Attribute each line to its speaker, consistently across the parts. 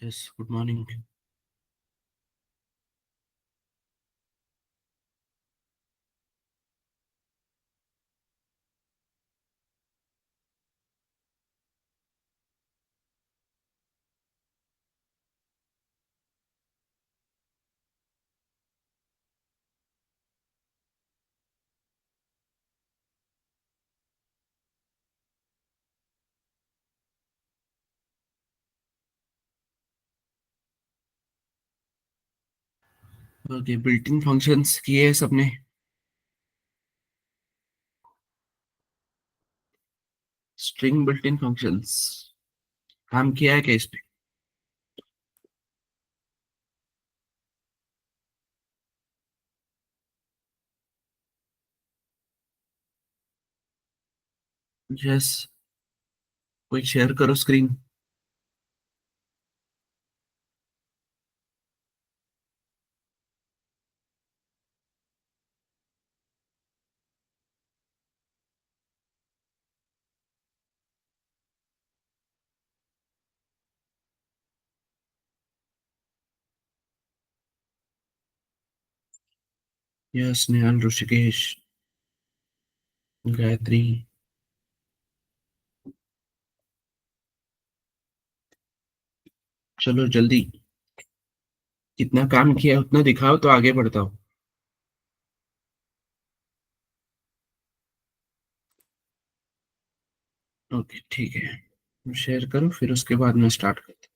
Speaker 1: Yes, good morning. Okay, built in functions किए हैं सबने। स्ट्रिंग बिल्ट इन फंक्शंस काम किया है क्या इस पे? यस, कोई शेयर करो स्क्रीन। यस, नेहाल, ऋषिकेश, गायत्री। चलो जल्दी, कितना काम किया है उतना दिखाओ तो आगे बढ़ता हूँ। ओके ठीक है, शेयर करो फिर उसके बाद में स्टार्ट करते हैं।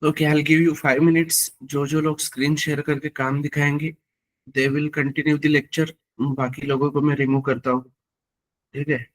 Speaker 1: Okay, I will give you 5 minutes. जो जो लोग स्क्रीन शेयर करके काम दिखाएंगे they will continue the lecture. बाकी लोगों को मैं रिमूव करता हूँ। ठीक है।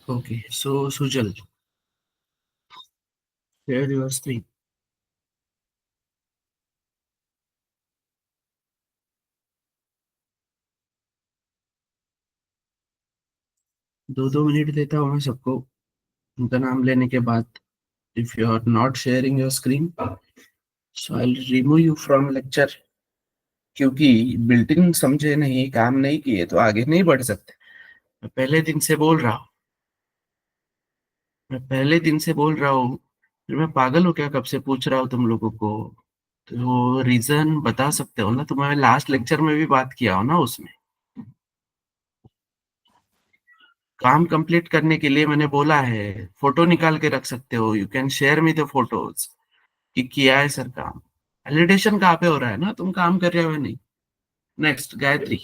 Speaker 1: Okay, so Sujal, share your screen. दो दो मिनट देता हूँ मैं सबको उनका नाम लेने के बाद। If you are not sharing your screen, so I remove you from lecture. क्योंकि बिल्डिंग समझे नहीं, काम नहीं किए तो आगे नहीं बढ़ सकते। मैं पहले दिन से बोल रहा हूँ, मैं पहले दिन से बोल रहा हूँ। फिर मैं पागल हूँ क्या, कब से पूछ रहा हूँ तुम लोगों को? तो रीजन बता सकते हो ना, तुम्हारे लास्ट लेक्चर में भी बात किया हो ना उसमें। काम कंप्लीट करने के लिए मैंने बोला है, फोटो निकाल के रख सकते हो, you can share me the photos कि किया है सर काम। वैलिडेशन कहाँ पे हो रहा है ना, तुम काम कर रहे हो या नहीं। नेक्स्ट गायत्री।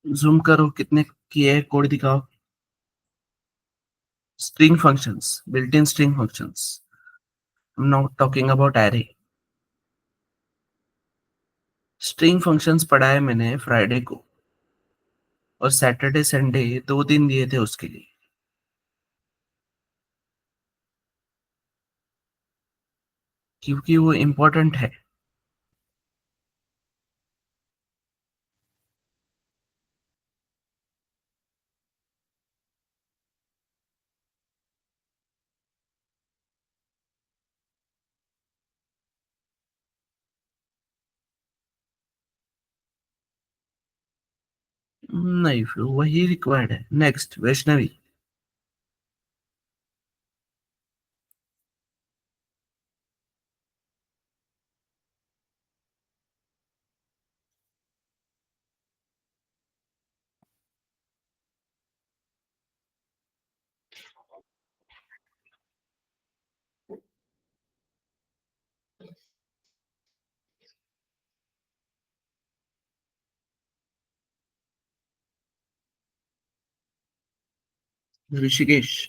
Speaker 1: जूम करो कितने किए हैं, कोड दिखाओ। String functions, built in string functions. I am not talking about array. String functions पढ़ा है मैंने फ्राइडे को, और सैटरडे संडे 2 दिन दिए थे उसके लिए। क्योंकि वो इम्पोर्टेंट है। नहीं, फिर वही रिक्वायर्ड है। नेक्स्ट वैष्णवी। ऋषिकेश।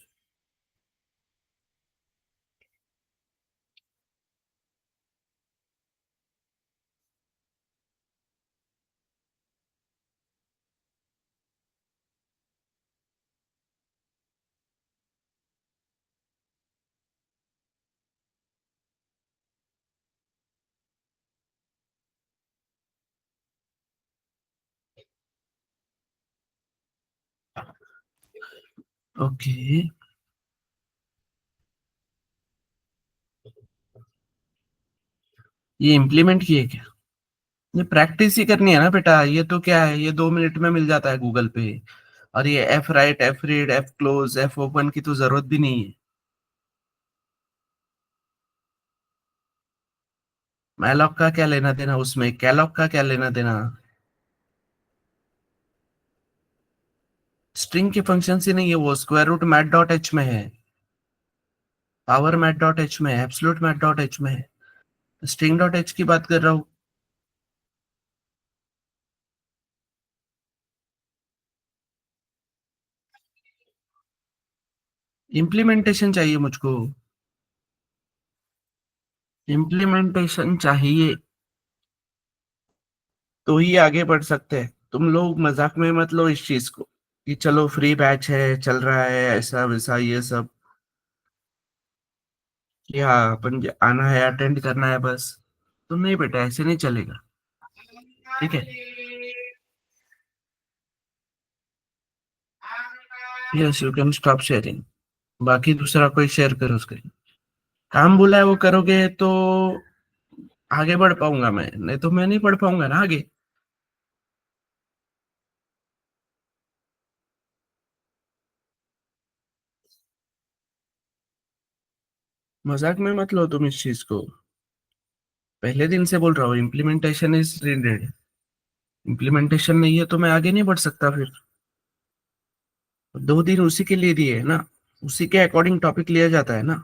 Speaker 1: ओके। ये इम्प्लीमेंट किए क्या? ये प्रैक्टिस ही करनी है ना बेटा, ये तो क्या है, ये 2 मिनट में मिल जाता है गूगल पे। और ये F right, F read, F close, F open की तो जरूरत भी नहीं है। मैलॉक का क्या लेना देना उसमें, कैलॉक का क्या लेना देना। स्ट्रिंग के फंक्शन ही नहीं है वो, square root math dot h में है, पावर मैट डॉट एच में है, एब्सोल्यूट मैट डॉट एच में है। स्ट्रिंग डॉट एच की बात कर रहा हूँ। इम्प्लीमेंटेशन चाहिए मुझको। इम्प्लीमेंटेशन चाहिए तो ही आगे बढ़ सकते हैं। तुम लोग मजाक में मत लो इस चीज को कि चलो फ्री बैच है, चल रहा है ऐसा वैसा ये सब, कि हाँ अपन आना है, अटेंड करना है बस। तो नहीं बेटा, ऐसे नहीं चलेगा। ठीक है। Yes, you can stop sharing. बाकी दूसरा कोई शेयर करो उसके। काम बोला है वो करोगे तो आगे बढ़ पाऊंगा मैं, नहीं तो मैं नहीं पढ़ पाऊंगा ना आगे। मजाक में मत लो तुम इस चीज को। पहले दिन से बोल रहा हूँ, इम्प्लीमेंटेशन इज नीडेड। इम्प्लीमेंटेशन नहीं है तो मैं आगे नहीं बढ़ सकता फिर। 2 दिन उसी के लिए दिए है ना, उसी के अकॉर्डिंग टॉपिक लिया जाता है ना।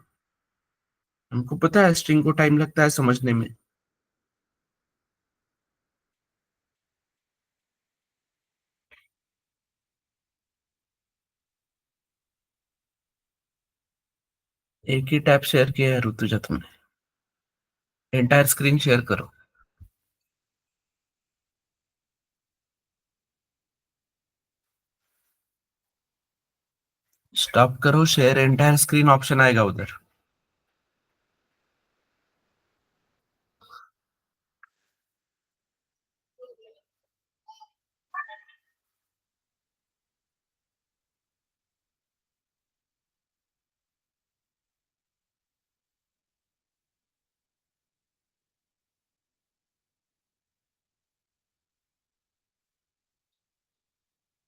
Speaker 1: हमको पता है स्ट्रिंग को टाइम लगता है समझने में। एक ही टैब शेयर किया है ऋतुजा तुमने? एंटायर स्क्रीन शेयर करो। स्टॉप करो, शेयर एंटायर स्क्रीन ऑप्शन आएगा उधर।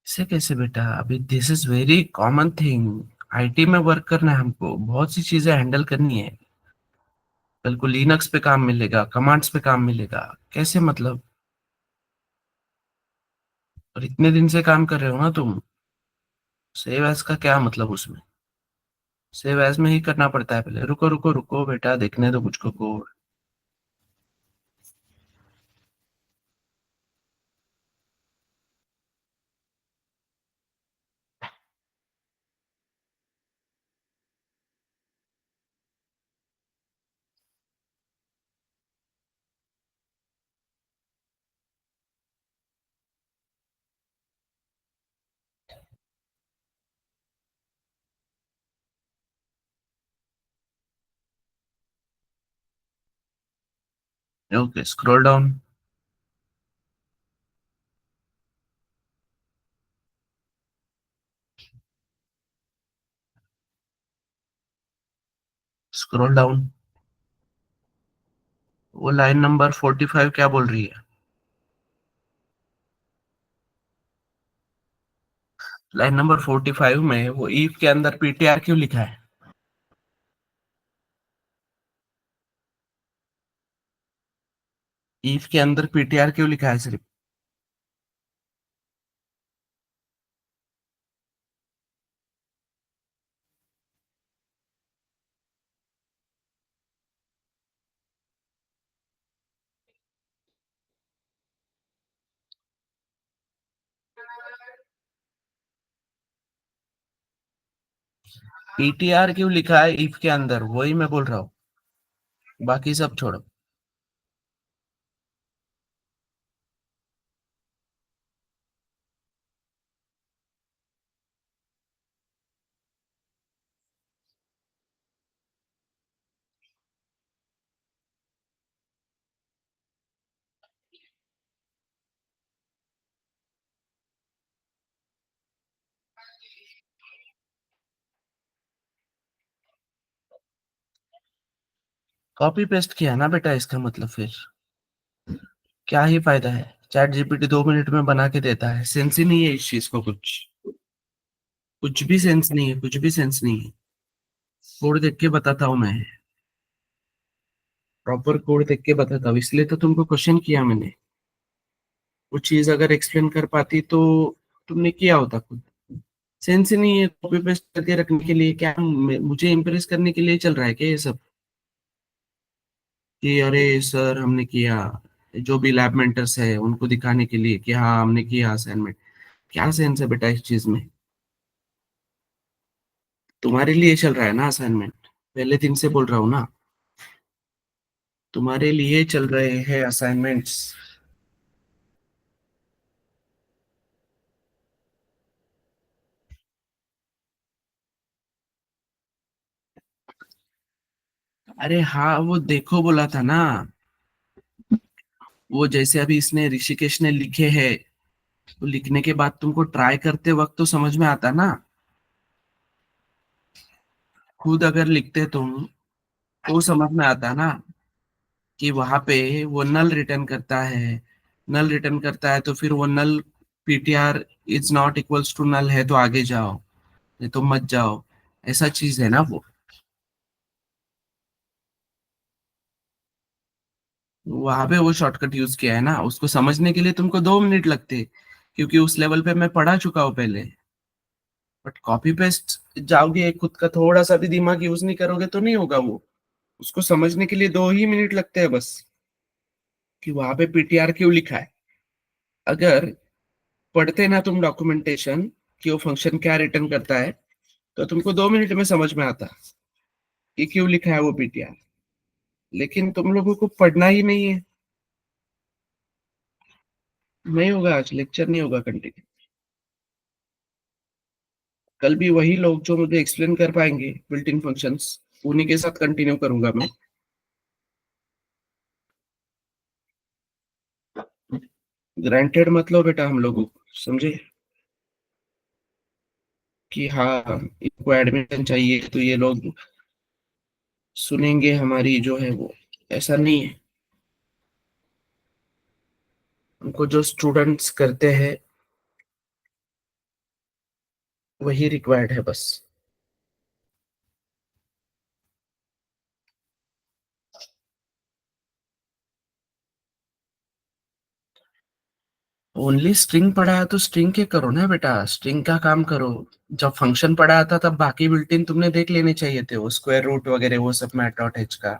Speaker 1: इसे कैसे बेटा? अभी this is very common thing. IT में वर्क करना है हमको, बहुत सी चीजें हैंडल करनी है। कल को लिनक्स पे काम मिलेगा, कमांड्स पे काम मिलेगा। कैसे मतलब? और इतने दिन से काम कर रहे हो ना तुम। सेव एज का क्या मतलब उसमें? सेव एज में ही करना पड़ता है पहले। रुको रुको रुको बेटा, देखने दो मुझको code. Okay, scroll down. Scroll down. वो लाइन नंबर 45 क्या बोल रही है? लाइन नंबर 45 में वो ईफ के अंदर पीटीआर क्यों लिखा है? ईफ के अंदर पीटीआर क्यों लिखा है सिर्फ? पीटीआर क्यों लिखा है ईफ के अंदर, वही मैं बोल रहा हूँ। बाकी सब छोड़ो। कॉपी पेस्ट किया ना बेटा, इसका मतलब फिर क्या ही फायदा है? चैट जीपीटी 2 मिनट में बना के देता है, सेंस ही नहीं है इस चीज को कुछ। कुछ भी सेंस नहीं है, कुछ भी सेंस नहीं है। कोड देख के बताता हूँ मैं। प्रॉपर कोड देख के बताता हूँ, इसलिए तो तुमको क्वेश्चन किया मैंने। वो चीज अगर एक्सप्लेन कर पाती तो तुमने किया होता खुद। सेंस ही नहीं है कॉपी पेस्ट करके रखने के लिए। क्या मुझे इम्प्रेस करने के लिए चल रहा है क्या ये सब? कि अरे सर हमने किया, जो भी लैब मेंटर्स है उनको दिखाने के लिए कि हाँ हमने किया असाइनमेंट। क्या सेंस है बेटा इस चीज में? तुम्हारे लिए चल रहा है ना असाइनमेंट? पहले दिन से बोल रहा हूँ ना, तुम्हारे लिए चल रहे हैं असाइनमेंट्स। अरे हाँ, वो देखो बोला था ना। वो जैसे अभी इसने ऋषिकेश ने लिखे हैं, तो लिखने के बाद तुमको ट्राई करते वक्त तो समझ में आता ना। खुद अगर लिखते तुम तो समझ में आता ना कि वहां पे वो नल रिटर्न करता है। नल रिटर्न करता है तो फिर वो null PTR is not equals to null है तो आगे जाओ, नहीं तो मत जाओ। ऐसा चीज है ना वो। वहां पे वो शॉर्टकट यूज किया है ना, उसको समझने के लिए तुमको 2 मिनट लगते, क्योंकि उस लेवल पे मैं पढ़ा चुका हूँ पहले। बट कॉपी पेस्ट जाओगे, खुद का थोड़ा सा भी दिमाग यूज नहीं करोगे तो नहीं होगा वो। उसको समझने के लिए 2 ही मिनट लगते हैं बस, कि वहां पे पीटीआर क्यों लिखा है। अगर पढ़ते ना तुम डॉक्यूमेंटेशन कि वो फंक्शन क्या रिटर्न करता है, तो तुमको 2 मिनट में समझ में आता कि क्यों लिखा है वो पीटीआर। लेकिन तुम लोगों को पढ़ना ही नहीं है। नहीं होगा, आज लेक्चर नहीं होगा कंटिन्यू। कल भी वही लोग जो मुझे एक्सप्लेन कर पाएंगे बिल्ट इन फंक्शंस, उन्हीं के साथ कंटिन्यू करूंगा मैं। ग्रांटेड मत लो बेटा हम लोगों को, समझे? कि हाँ इनको एडमिशन चाहिए तो ये लोग सुनेंगे हमारी जो है वो, ऐसा नहीं है। उनको जो स्टूडेंट्स करते हैं वही रिक्वायर्ड है बस। ओनली स्ट्रिंग पढ़ा है तो स्ट्रिंग के करो ना बेटा, स्ट्रिंग का काम करो। जब फंक्शन पढ़ाया था तब बाकी बिल्ट इन तुमने देख लेने चाहिए थे, वो स्क्वायर रूट वगैरह वो सब मैट डॉट एच का।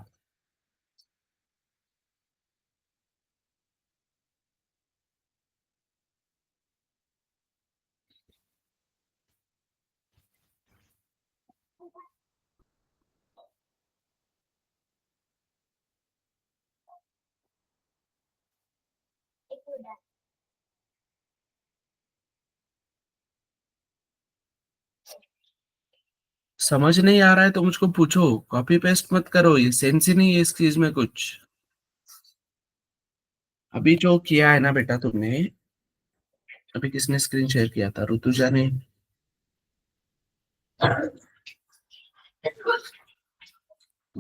Speaker 1: समझ नहीं आ रहा है तो मुझको पूछो, कॉपी पेस्ट मत करो, ये सेंस ही नहीं है इस चीज में कुछ। अभी जो किया है ना बेटा तुमने, अभी किसने स्क्रीन शेयर किया था, ऋतुजा ने।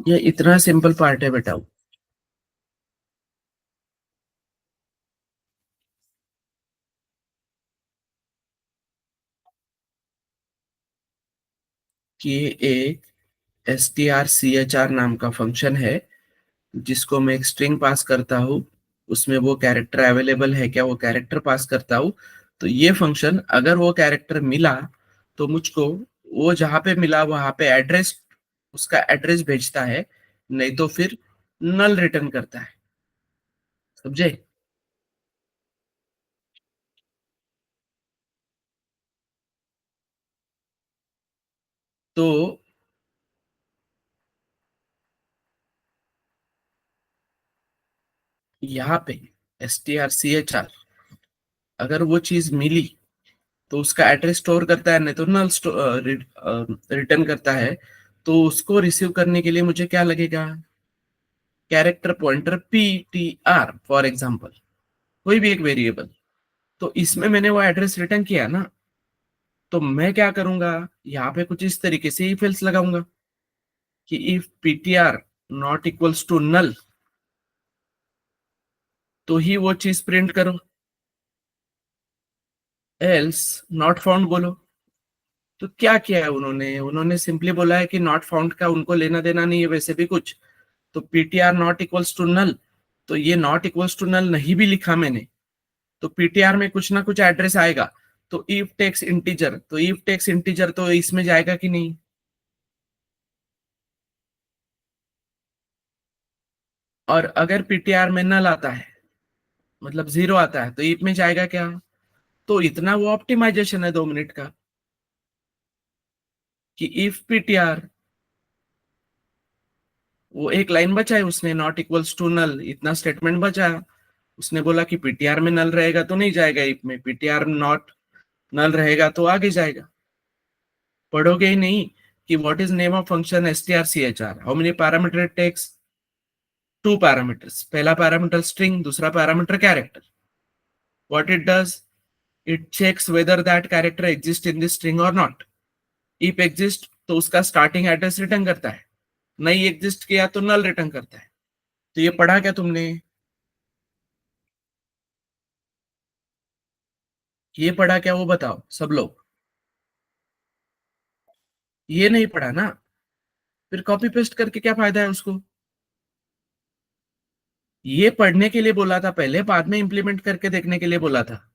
Speaker 1: ये इतना सिंपल पार्ट है बेटा, कि एक str_ch_r नाम का फंक्शन है जिसको मैं एक स्ट्रिंग पास करता हूँ, उसमें वो कैरेक्टर अवेलेबल है क्या वो कैरेक्टर पास करता हूँ। तो ये फंक्शन अगर वो कैरेक्टर मिला तो मुझको वो जहाँ पे मिला वहां पे एड्रेस, उसका एड्रेस भेजता है, नहीं तो फिर नल रिटर्न करता है। समझे? तो यहाँ पे str_ch_r अगर वो चीज मिली तो उसका एड्रेस स्टोर करता है, नहीं तो नल रिटर्न करता है। तो उसको रिसीव करने के लिए मुझे क्या लगेगा, character pointer ptr for example, कोई भी एक वेरिएबल। तो इसमें मैंने वो एड्रेस रिटर्न किया ना, तो मैं क्या करूंगा, यहाँ पे कुछ इस तरीके से इफ एल्स लगाऊंगा कि if ptr not equals to null, तो ही वो चीज प्रिंट करो, एल्स नॉट फाउंड बोलो। तो क्या किया है उन्होंने, उन्होंने सिंपली बोला है कि नॉट फाउंड का उनको लेना देना नहीं है वैसे भी कुछ। तो ptr not equals to null, तो ये नॉट इक्वल्स टू नल नहीं भी लिखा मैंने, तो पीटीआर में कुछ ना कुछ एड्रेस आएगा। तो इफ टेक्स इंटीजर, तो इफ टेक्स इंटीजर तो इसमें जाएगा कि नहीं। और अगर पीटीआर में नल आता है, मतलब जीरो आता है, तो इफ में जाएगा क्या। तो इतना वो ऑप्टिमाइजेशन है 2 मिनट का, कि इफ पीटीआर, वो एक लाइन बचा है उसने, नॉट इक्वल्स टू नल, इतना स्टेटमेंट बचा। उसने बोला कि पीटीआर में नल रहेगा तो नहीं जाएगा इफ में, पीटीआर नॉट नल रहेगा तो आगे जाएगा। पढ़ोगे ही नहीं कि what is name of function str_ch_r, how many parameter it takes, 2 parameters, पहला पैरामीटर स्ट्रिंग, दूसरा parameter character. What it does, it checks whether that character exist in this string और नॉट। इफ एग्जिस्ट तो उसका starting address return करता है, नहीं exist किया तो नल रिटर्न करता है। तो ये पढ़ा क्या तुमने, ये पढ़ा क्या वो बताओ सब लोग। ये नहीं पढ़ा ना, फिर कॉपी पेस्ट करके क्या फायदा है उसको। ये पढ़ने के लिए बोला था पहले, बाद में इंप्लीमेंट करके देखने के लिए बोला था।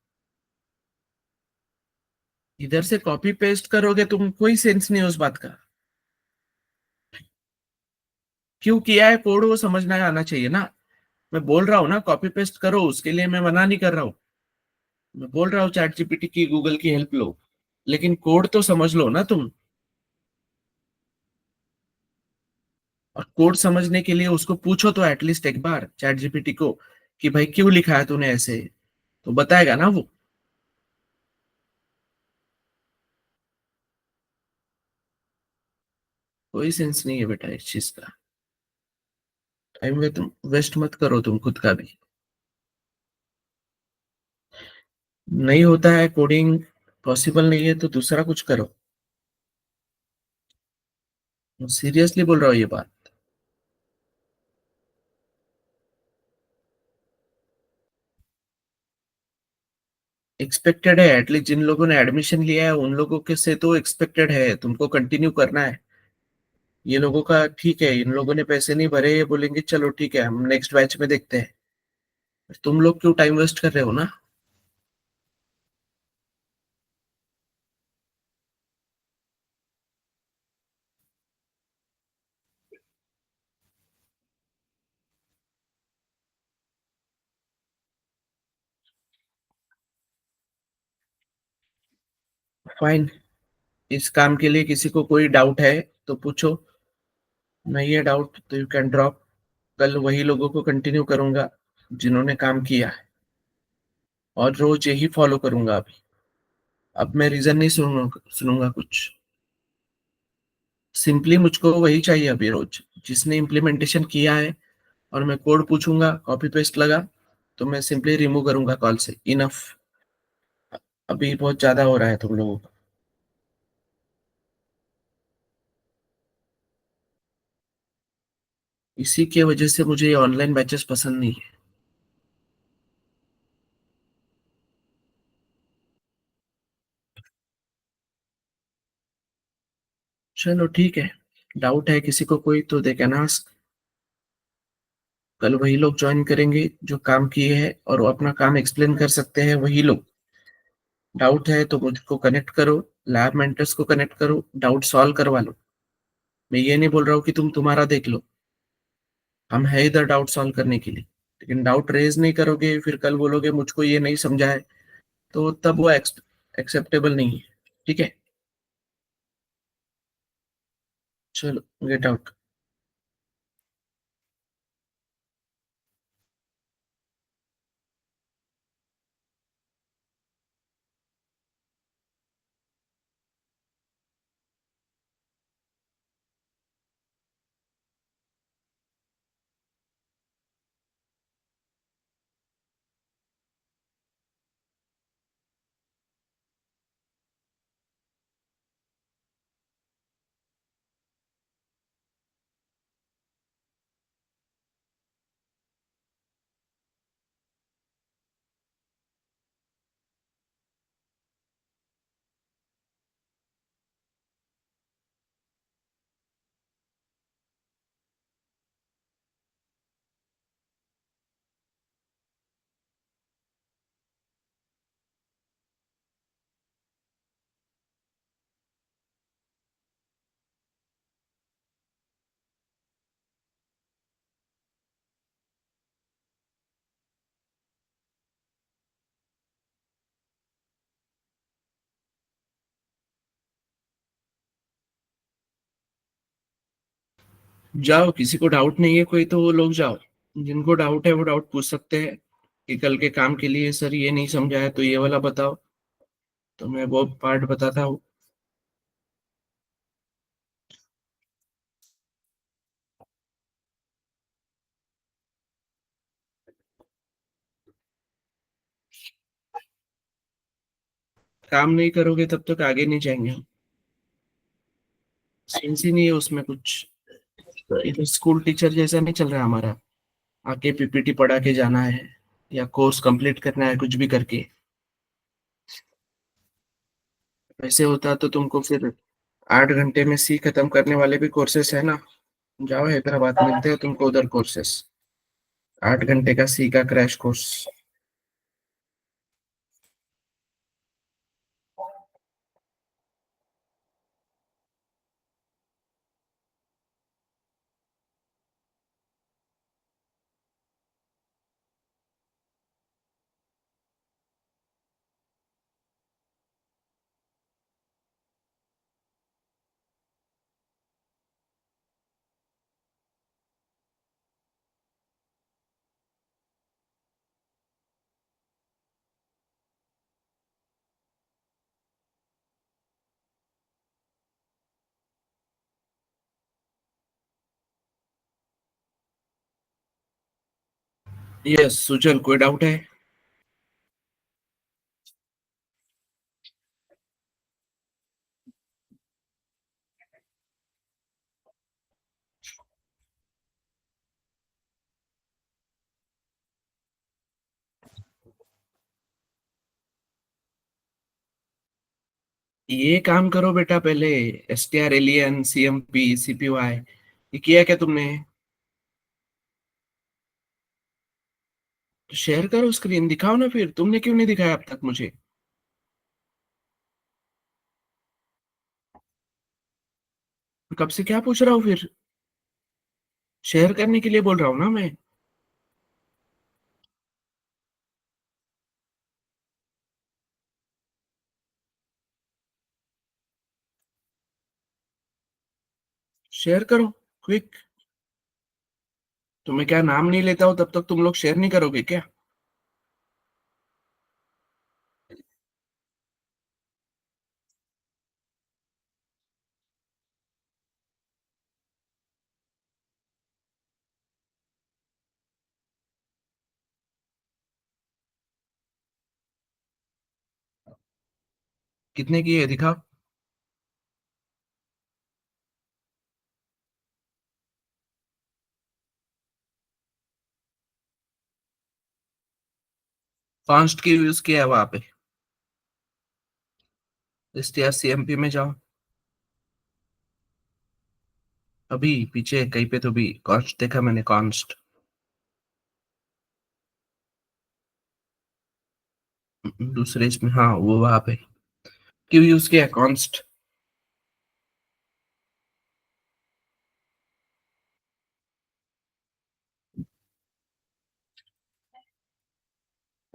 Speaker 1: इधर से कॉपी पेस्ट करोगे तुम, कोई सेंस नहीं है उस बात का। क्यों किया है कोड वो समझना आना चाहिए ना। मैं बोल रहा हूँ ना कॉपी पेस्ट करो, उसके लिए मैं मना नहीं कर रहा हूँ। मैं बोल रहा हूँ चैट जीपीटी की, गूगल की हेल्प लो, लेकिन कोड तो समझ लो ना तुम। और कोड समझने के लिए उसको पूछो तो एटलीस्ट एक बार चैट जीपीटी को कि भाई क्यों लिखा है तूने ऐसे, तो बताएगा ना वो। कोई सेंस नहीं है बेटा इस चीज का। टाइम वे तुम वेस्ट मत करो तुम खुद का भी। नहीं होता है कोडिंग, पॉसिबल नहीं है तो दूसरा कुछ करो। सीरियसली बोल रहा हूँ ये बात। एक्सपेक्टेड है, एटलीस्ट जिन लोगों ने एडमिशन लिया है उन लोगों के से तो एक्सपेक्टेड है, तुमको कंटिन्यू करना है। ये लोगों का ठीक है, इन लोगों ने पैसे नहीं भरे, ये बोलेंगे चलो ठीक है हम नेक्स्ट बैच में देखते हैं। तुम लोग क्यों टाइम वेस्ट कर रहे हो ना। फाइन। इस काम के लिए किसी को कोई डाउट है तो पूछो। नहीं है डाउट तो यू कैन ड्रॉप। कल वही लोगों को कंटिन्यू करूंगा जिन्होंने काम किया है, और रोज यही फॉलो करूंगा अभी। अब मैं रीजन नहीं सुनूंगा सुनूंगा कुछ। सिंपली मुझको वही चाहिए अभी रोज, जिसने इम्प्लीमेंटेशन किया है। और मैं कोड पूछूंगा, कॉपी पेस्ट लगा तो मैं सिंपली रिमूव करूंगा कॉल से, इनफ। अभी बहुत ज्यादा हो रहा है तुम लोगों का। इसी के वजह से मुझे ये ऑनलाइन बैचेस पसंद नहीं है। चलो ठीक है। डाउट है किसी को कोई तो दे कैन आस्क। कल वही लोग ज्वाइन करेंगे जो काम किए हैं और वो अपना काम एक्सप्लेन कर सकते हैं वही लोग। डाउट है तो मुझको कनेक्ट करो, लैब मेंटर्स को कनेक्ट करो, डाउट सॉल्व करवा लो। मैं ये नहीं बोल रहा हूँ कि तुम तुम्हारा देख लो, हम है इधर डाउट सॉल्व करने के लिए। लेकिन डाउट रेज नहीं करोगे फिर कल बोलोगे मुझको ये नहीं समझा है, तो तब वो एक्सेप्टेबल नहीं है। ठीक है। चलो गेट आउट। जाओ, किसी को डाउट नहीं है कोई तो वो लोग जाओ। जिनको डाउट है वो डाउट पूछ सकते हैं कि कल के काम के लिए सर ये नहीं समझा है तो ये वाला बताओ, तो मैं वो पार्ट बताता हूँ। काम नहीं करोगे तब तक आगे नहीं जाएंगे हम। सेंस ही नहीं है उसमें कुछ। इधर स्कूल टीचर जैसा नहीं चल रहा है हमारा, आके पीपीटी पढ़ा के जाना है या कोर्स कंप्लीट करना है कुछ भी करके। वैसे होता तो तुमको फिर 8 घंटे में सी खत्म करने वाले भी कोर्सेस है ना। जाओ हैदराबाद, मिलते हैं तुमको उधर कोर्सेस। 8 घंटे का सी का क्रैश कोर्स। यस सुजल, कोई डाउट है? ये काम करो बेटा पहले। STR, एलियन, CMP, CPY, ये किया क्या तुमने? तो शेयर करो, स्क्रीन दिखाओ ना, फिर तुमने क्यों नहीं दिखाया अब तक मुझे? कब से क्या पूछ रहा हूँ फिर? शेयर करने के लिए बोल रहा हूँ ना मैं। शेयर करो, क्विक। तो मैं क्या नाम नहीं लेता हूँ तब तक तुम लोग शेयर नहीं करोगे क्या? कितने की है दिखाओ। कॉन्स्ट की यूज किया है वहां पे? STR CMP में जाओ। अभी पीछे कहीं पे तो भी कॉन्स्ट देखा मैंने, कॉन्स्ट। दूसरे इसमें, हाँ वो वहां पे। क्यों यूज किया कॉन्स्ट?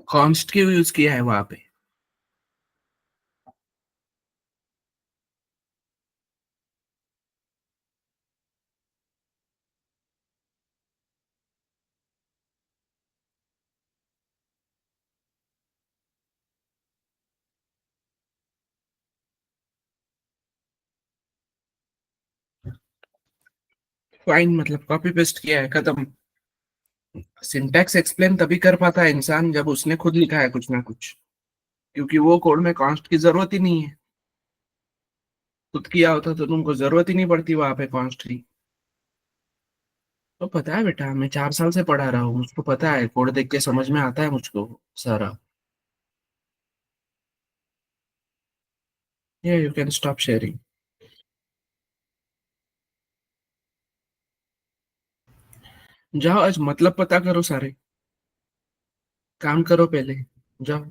Speaker 1: कॉन्स्ट क्यों यूज किया है वहां पे? फाइन, मतलब कॉपी पेस्ट किया है, खत्म। सिंटैक्स एक्सप्लेन तभी कर पाता है इंसान जब उसने खुद लिखा है कुछ ना कुछ। क्योंकि वो कोड में कॉन्स्ट की जरूरत ही नहीं है। खुद किया होता तो तुमको जरूरत ही नहीं पड़ती वहां पे कॉन्स्ट की। तो पता है बेटा, मैं 4 साल से पढ़ा रहा हूँ, मुझको पता है, कोड देख के समझ में आता है मुझको सारा। ये यू कैन स्टॉप शेयरिंग। जाओ आज मतलब पता करो सारे। काम करो पहले। जाओ।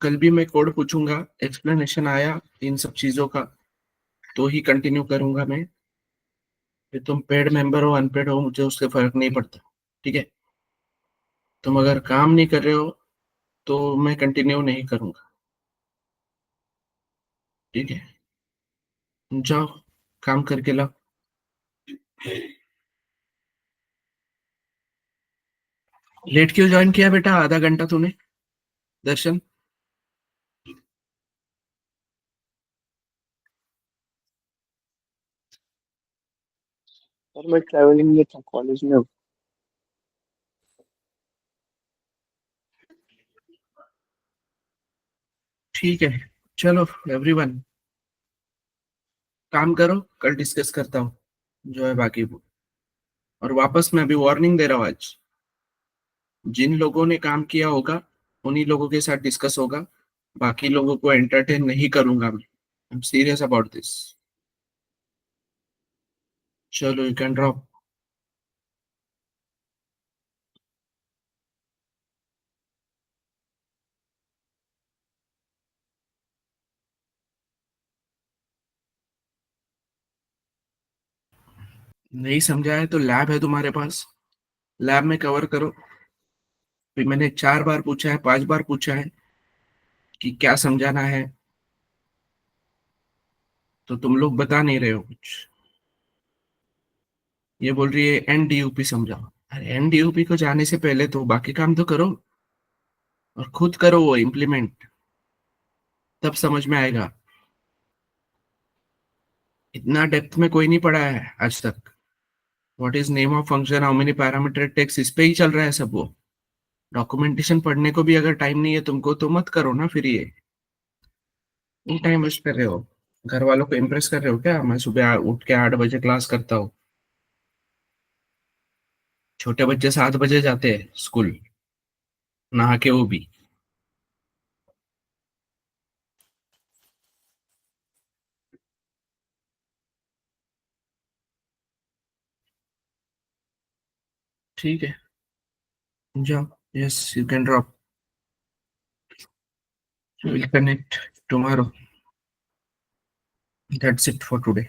Speaker 1: कल भी मैं कोड पूछूंगा, एक्सप्लेनेशन आया इन सब चीजों का तो ही कंटिन्यू करूंगा मैं। फिर तुम पेड मेंबर हो अनपेड हो मुझे उससे फर्क नहीं पड़ता। ठीक है? तुम अगर काम नहीं कर रहे हो तो मैं कंटिन्यू नहीं करूंगा। ठीक है? जाओ, काम करके लाओ। लेट क्यों ज्वाइन किया बेटा, आधा घंटा तूने? दर्शन।
Speaker 2: और मैं ट्रैवलिंग में था कॉलेज में।
Speaker 1: ठीक है, चलो एवरीवन, काम करो, कल डिस्कस करता हूँ जो है बाकी वो। और वापस मैं अभी वार्निंग दे रहा हूँ आज, जिन लोगों ने काम किया होगा उन्हीं लोगों के साथ डिस्कस होगा। बाकी लोगों को एंटरटेन नहीं करूंगा मैं। I am serious about this. चलो यू कैन ड्रॉप। नहीं समझा है तो लैब है तुम्हारे पास, लैब में कवर करो। फिर मैंने 4 बार पूछा है, 5 बार पूछा है कि क्या समझाना है, तो तुम लोग बता नहीं रहे हो कुछ। ये बोल रही है NDUP समझाओ। अरे NDUP को जाने से पहले तो बाकी काम तो करो, और खुद करो वो इम्प्लीमेंट, तब समझ में आएगा। इतना डेप्थ में कोई नहीं पढ़ा है आज तक। What is name of function, how many parameter takes, इस पे ही चल रहा है सब। वो डॉक्यूमेंटेशन पढ़ने को भी अगर टाइम नहीं है तुमको तो मत करो ना फिर ये टाइम वेस्ट कर रहे हो। घर वालों को इम्प्रेस कर रहे हो क्या? मैं सुबह उठ के 8 बजे क्लास करता हूँ। छोटे बच्चे 7 बजे जाते हैं स्कूल, नहा के वो भी। ठीक है, जाओ। Yes you can drop. Will connect tomorrow. That's it for today.